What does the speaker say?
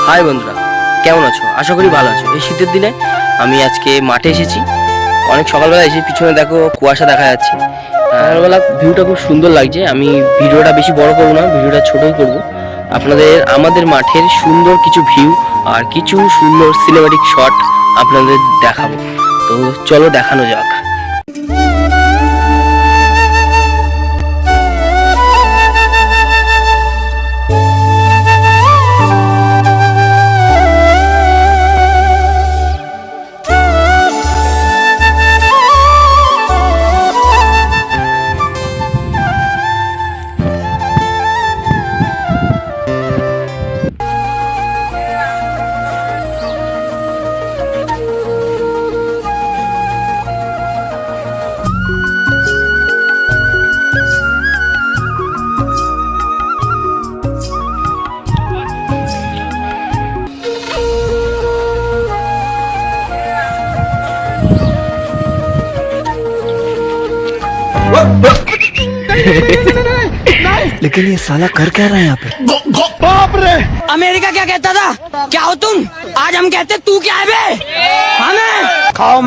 High বন্ধুরা, কেমন আছো? আশা করি ভালো আছো। এই শীতের দিনে আমি আজকে মাঠে এসেছি। অনেক সকালবেলা এসে পিছনে দেখো কুয়াশা দেখা যাচ্ছে। সকালবেলা ভিউটা খুব সুন্দর লাগছে। আমি ভিডিওটা বেশি বড় করবো না, ভিডিওটা ছোটই করব। আপনাদের আমাদের মাঠের সুন্দর কিছু ভিউ আর কিছু সুন্দর সিনেমাটিক শট আপনাদের দেখাবো। তো চলো দেখানো যাক। लेकिन ये साला कर क्या रहा है यहाँ पे? बाप रे! अमेरिका क्या कहता था? क्या हो तुम? आज हम कहते तू क्या है बे? हमें खाओ।